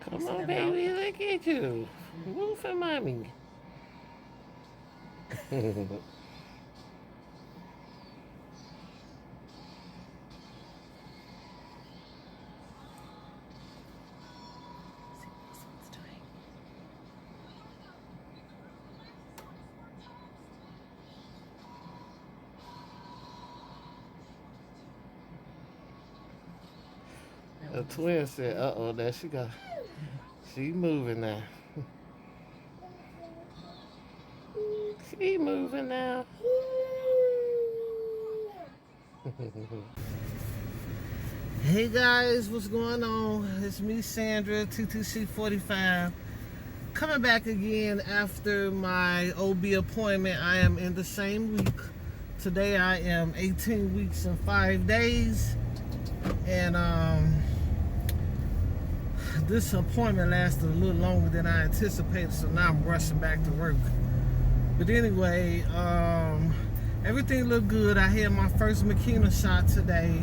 Come on, baby, look at you. Move for mommy. The twin said, uh-oh, there she moving now. She moving now. Hey guys, what's going on? It's me, Sandra, TTC 45. Coming back again after my OB appointment. I am in the same week. Today I am 18 weeks and 5 days. And this appointment lasted a little longer than I anticipated, so now I'm rushing back to work. But anyway, everything looked good. I had my first McKenna shot today.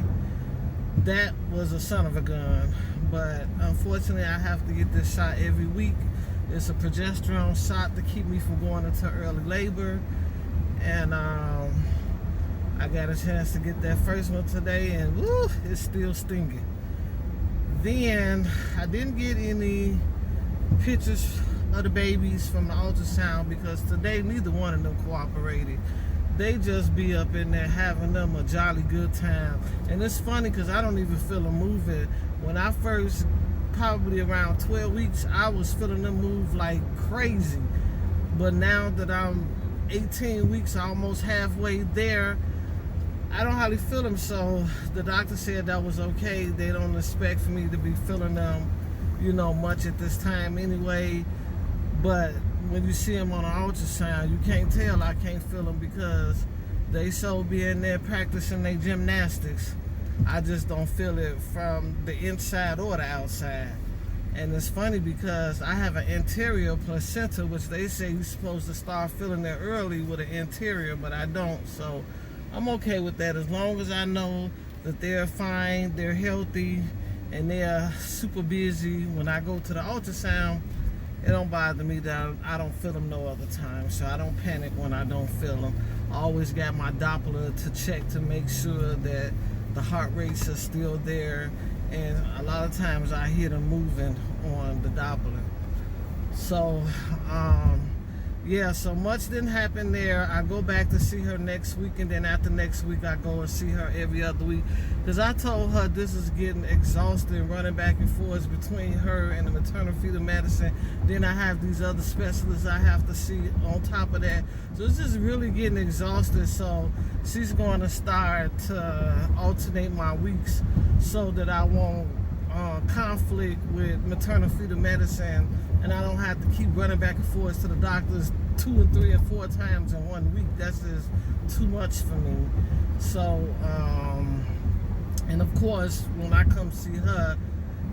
That was a son of a gun, but unfortunately I have to get this shot every week. It's a progesterone shot to keep me from going into early labor, and I got a chance to get that first one today, and woo, it's still stinging. Then I didn't get any pictures of the babies from the ultrasound because today neither one of them cooperated. They just be up in there having them a jolly good time. And it's funny because I don't even feel them moving. When I first, probably around 12 weeks, I was feeling them move like crazy. But now that I'm 18 weeks, almost halfway there, I don't hardly feel them, so the doctor said that was okay. They don't expect for me to be feeling them, you know, much at this time anyway. But when you see them on an ultrasound, you can't tell I can't feel them because they so be in there practicing their gymnastics. I just don't feel it from the inside or the outside. And it's funny because I have an anterior placenta, which they say you're supposed to start feeling that early with an anterior, but I don't. So I'm okay with that as long as I know that they're fine, they're healthy, and they're super busy. When I go to the ultrasound, it don't bother me that I don't feel them no other time, so I don't panic when I don't feel them. I always got my Doppler to check to make sure that the heart rates are still there, and a lot of times I hear them moving on the Doppler. So, yeah, so much didn't happen there. I go back to see her next week, and then after next week, I go and see her every other week. Because I told her this is getting exhausting, running back and forth between her and the maternal fetal medicine. Then I have these other specialists I have to see on top of that. So it's just really getting exhausted. So she's going to start to alternate my weeks so that I won't conflict with maternal fetal medicine, and I don't have to keep running back and forth to the doctors 2 and 3 and 4 times in 1 week. That's just too much for me. So, and of course, when I come see her,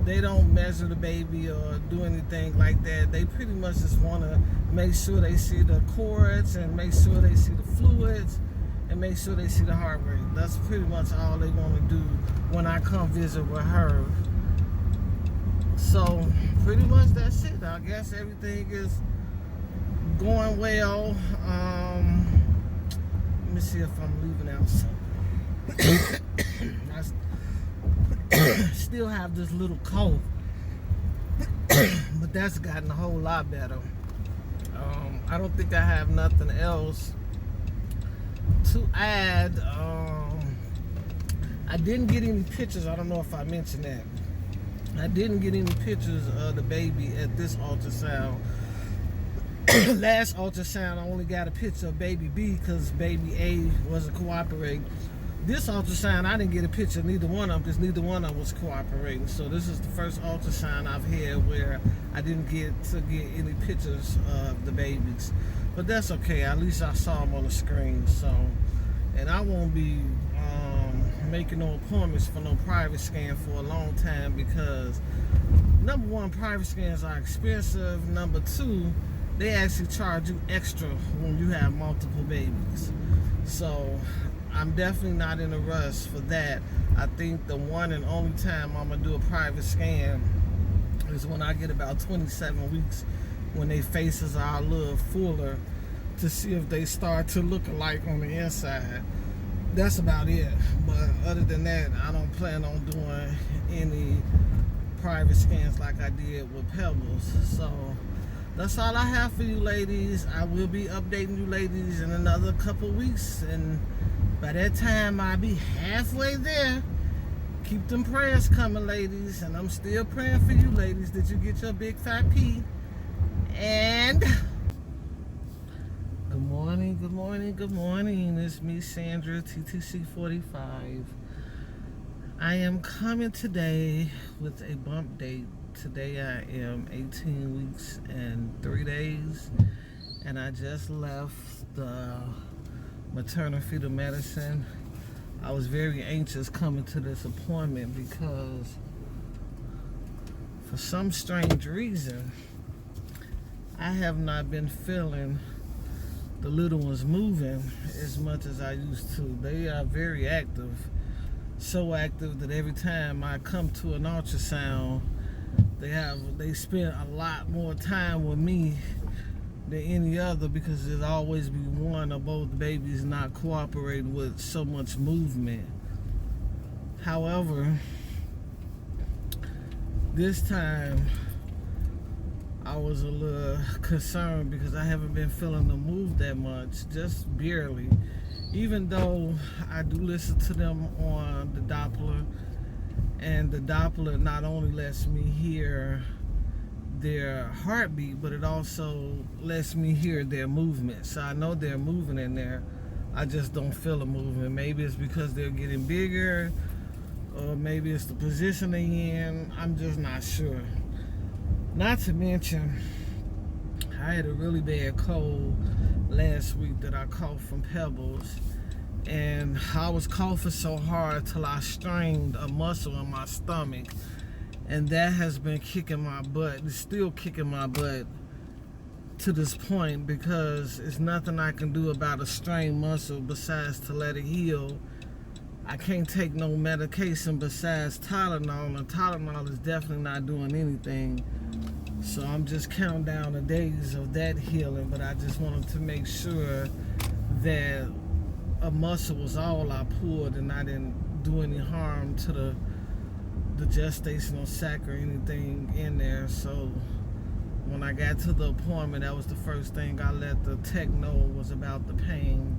they don't measure the baby or do anything like that. They pretty much just want to make sure they see the cords and make sure they see the fluids and make sure they see the heart rate. That's pretty much all they want to do when I come visit with her. So pretty much that's it. I guess everything is going well. Let me see if I'm leaving out something. I still have this little cough, but that's gotten a whole lot better. I don't think I have nothing else to add. I didn't get any pictures. I don't know if I mentioned that. I didn't get any pictures of the baby at this ultrasound. Last ultrasound, I only got a picture of baby B because baby A wasn't cooperating. This ultrasound, I didn't get a picture of neither one of them because neither one of them was cooperating. So this is the first ultrasound I've had where I didn't get to get any pictures of the babies. But that's okay. At least I saw them on the screen. So, and I won't be making no appointments for no private scan for a long time because number one, private scans are expensive. Number two, they actually charge you extra when you have multiple babies. So I'm definitely not in a rush for that. I think the one and only time I'm gonna do a private scan is when I get about 27 weeks, when their faces are a little fuller, to see if they start to look alike on the inside. That's about it. But other than that, I don't plan on doing any private scans like I did with Pebbles. So that's all I have for you ladies. I will be updating you ladies in another couple weeks, and by that time I'll be halfway there. Keep them prayers coming, ladies, and I'm still praying for you ladies that you get your big fat P. And good morning, good morning, good morning. It's me, Sandra, TTC 45. I am coming today with a bump date. Today I am 18 weeks and 3 days, and I just left the maternal fetal medicine. I was very anxious coming to this appointment because for some strange reason I have not been feeling the little ones moving as much as I used to. They are very active, so active that every time I come to an ultrasound, they spend a lot more time with me than any other, because there's always be one or both babies not cooperating with so much movement. However, this time I was a little concerned because I haven't been feeling them move that much, just barely. Even though I do listen to them on the Doppler, and the Doppler not only lets me hear their heartbeat, but it also lets me hear their movement. So I know they're moving in there. I just don't feel the movement. Maybe it's because they're getting bigger, or maybe it's the position they're in. I'm just not sure. Not to mention, I had a really bad cold last week that I caught from Pebbles, and I was coughing so hard till I strained a muscle in my stomach, and that has been kicking my butt. It's still kicking my butt to this point, because it's nothing I can do about a strained muscle besides to let it heal. I can't take no medication besides Tylenol, and Tylenol is definitely not doing anything. So I'm just counting down the days of that healing, but I just wanted to make sure that a muscle was all I pulled and I didn't do any harm to the gestational sac or anything in there. So when I got to the appointment, that was the first thing I let the tech know was about the pain.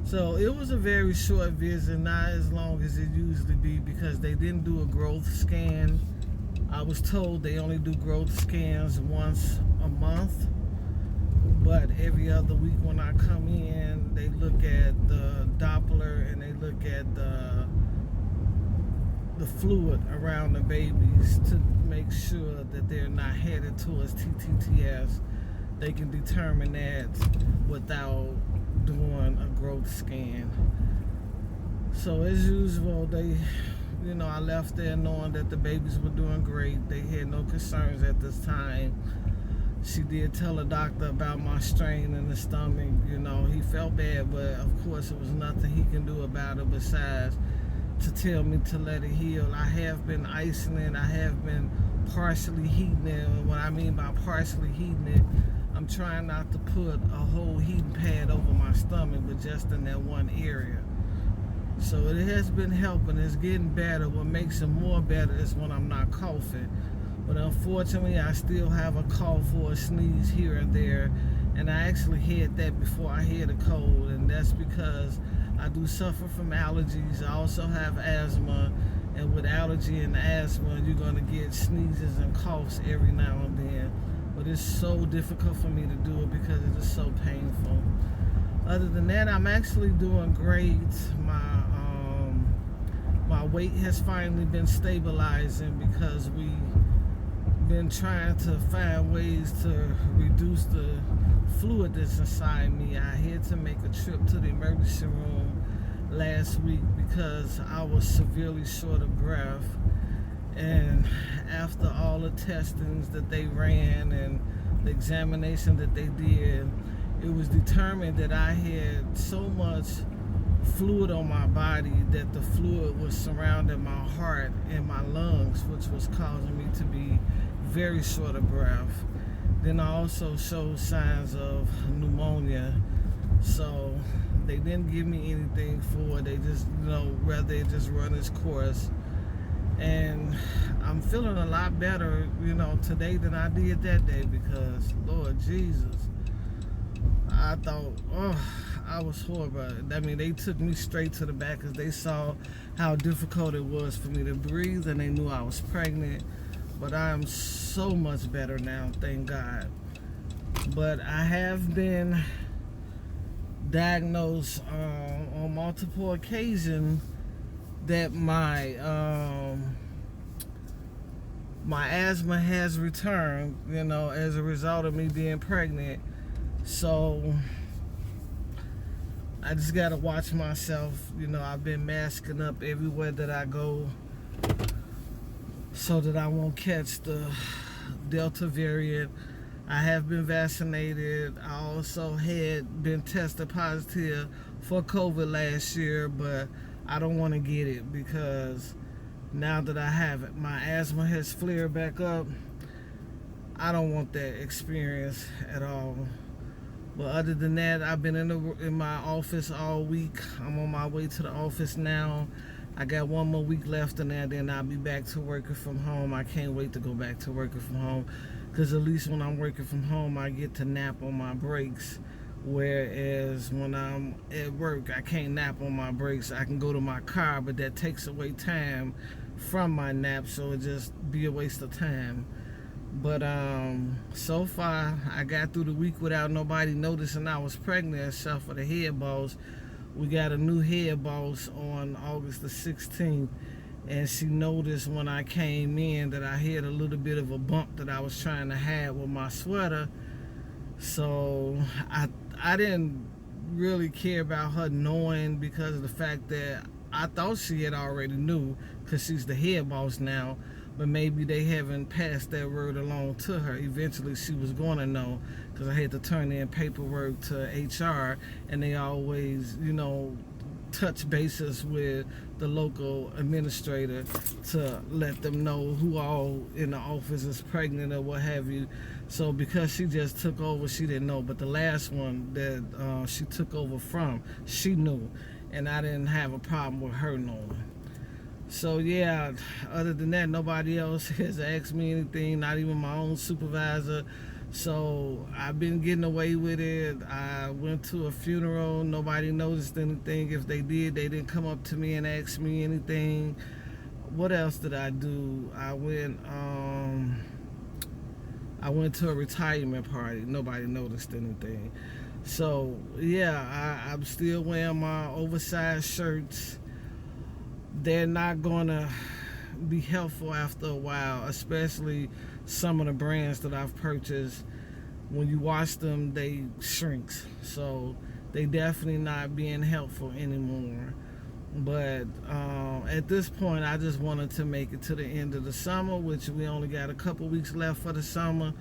So it was a very short visit, not as long as it usually be, because they didn't do a growth scan. I was told they only do growth scans once a month, but every other week when I come in, they look at the Doppler and they look at the fluid around the babies to make sure that they're not headed towards TTS. They can determine that without doing a growth scan. So as usual, I left there knowing that the babies were doing great. They had no concerns at this time. She did tell the doctor about my strain in the stomach. He felt bad, but of course it was nothing he can do about it besides to tell me to let it heal. I have been icing it. I have been partially heating it. And what I mean by partially heating it, I'm trying not to put a whole heating pad over my stomach, but just in that one area. So it has been helping. It's getting better. What makes it more better is when I'm not coughing. But unfortunately, I still have a cough or a sneeze here and there. And I actually had that before I had a cold. And that's because I do suffer from allergies. I also have asthma. And with allergy and asthma, you're going to get sneezes and coughs every now and then. But it's so difficult for me to do it because it is so painful. Other than that, I'm actually doing great. My weight has finally been stabilizing because we've been trying to find ways to reduce the fluid that's inside me. I had to make a trip to the emergency room last week because I was severely short of breath. And after all the testings that they ran and the examination that they did, it was determined that I had so much fluid on my body that the fluid was surrounding my heart and my lungs, which was causing me to be very short of breath. Then I also showed signs of pneumonia. So they didn't give me anything for it. They just, rather it just run its course. And I'm feeling a lot better, today than I did that day, because Lord Jesus, I thought, I was horrible. I mean, they took me straight to the back because they saw how difficult it was for me to breathe, and they knew I was pregnant. But I am so much better now, thank God. But I have been diagnosed on multiple occasions that my asthma has returned, as a result of me being pregnant. So I just gotta watch myself. I've been masking up everywhere that I go so that I won't catch the Delta variant. I have been vaccinated. I also had been tested positive for COVID last year, but I don't want to get it because now that I have it, my asthma has flared back up. I don't want that experience at all. But other than that, I've been in my office all week. I'm on my way to the office now. I got one more week left in there, then I'll be back to working from home. I can't wait to go back to working from home, because at least when I'm working from home, I get to nap on my breaks. Whereas when I'm at work, I can't nap on my breaks. I can go to my car, but that takes away time from my nap, so it just be a waste of time. But so far, I got through the week without nobody noticing I was pregnant, except for the head boss. We got a new head boss on August the 16th, and she noticed when I came in that I had a little bit of a bump that I was trying to hide with my sweater. So I didn't really care about her knowing, because of the fact that I thought she had already knew, because she's the head boss now. But maybe they haven't passed that word along to her. Eventually she was going to know, because I had to turn in paperwork to HR, and they always, touch bases with the local administrator to let them know who all in the office is pregnant or what have you. So because she just took over, she didn't know. But the last one that she took over from, she knew, and I didn't have a problem with her knowing. So yeah, other than that, nobody else has asked me anything, not even my own supervisor. So I've been getting away with it. I went to a funeral. Nobody noticed anything. If they did, they didn't come up to me and ask me anything. What else did I do? I went to a retirement party. Nobody noticed anything. So yeah, I'm still wearing my oversized shirts. They're not gonna be helpful after a while, especially some of the brands that I've purchased. When you wash them, they shrink, so they definitely not being helpful anymore. But at this point, I just wanted to make it to the end of the summer, which we only got a couple weeks left for the summer.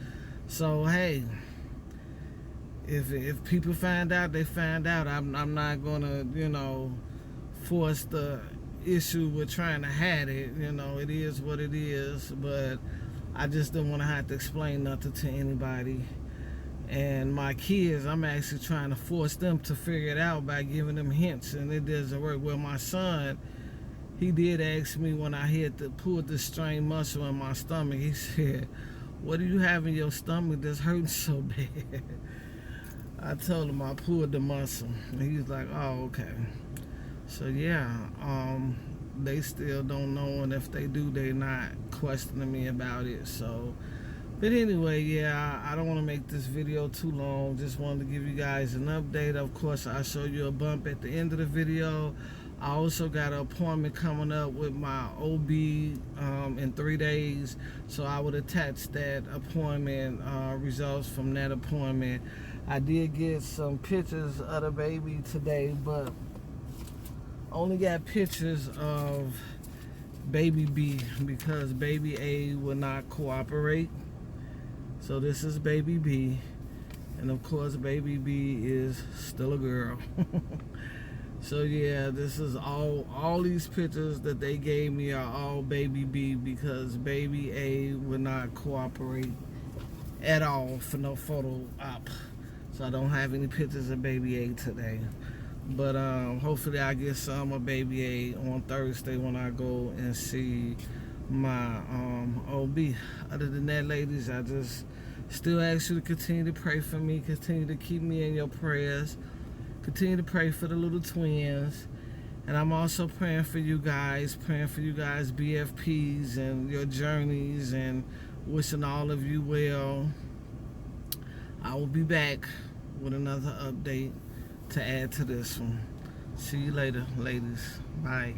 So hey, if people find out, they find out. I'm not gonna force the issue with trying to hide it. It is what it is. But I just didn't want to have to explain nothing to anybody. And my kids, I'm actually trying to force them to figure it out by giving them hints, and it doesn't work. Well, my son, he did ask me when I had to pull this strained muscle in my stomach. He said, "What do you have in your stomach that's hurting so bad?" I told him I pulled the muscle, and he was like, "Oh, okay." So yeah, they still don't know, and if they do, they're not questioning me about it. So, but anyway, yeah, I don't want to make this video too long. Just wanted to give you guys an update. Of course, I'll show you a bump at the end of the video. I also got an appointment coming up with my OB in 3 days, so I would attach that appointment results from that appointment. I did get some pictures of the baby today, but only got pictures of baby B because baby A will not cooperate. So this is baby B, and of course baby B is still a girl. So yeah, this is all these pictures that they gave me are all baby B, because baby A would not cooperate at all for no photo op. So I don't have any pictures of baby A today. But hopefully I get some of baby A on Thursday when I go and see my OB. Other than that, ladies, I just still ask you to continue to pray for me, continue to keep me in your prayers, continue to pray for the little twins. And I'm also praying for you guys BFPs and your journeys, and wishing all of you well. I will be back with another update to add to this one. See you later, ladies. Bye.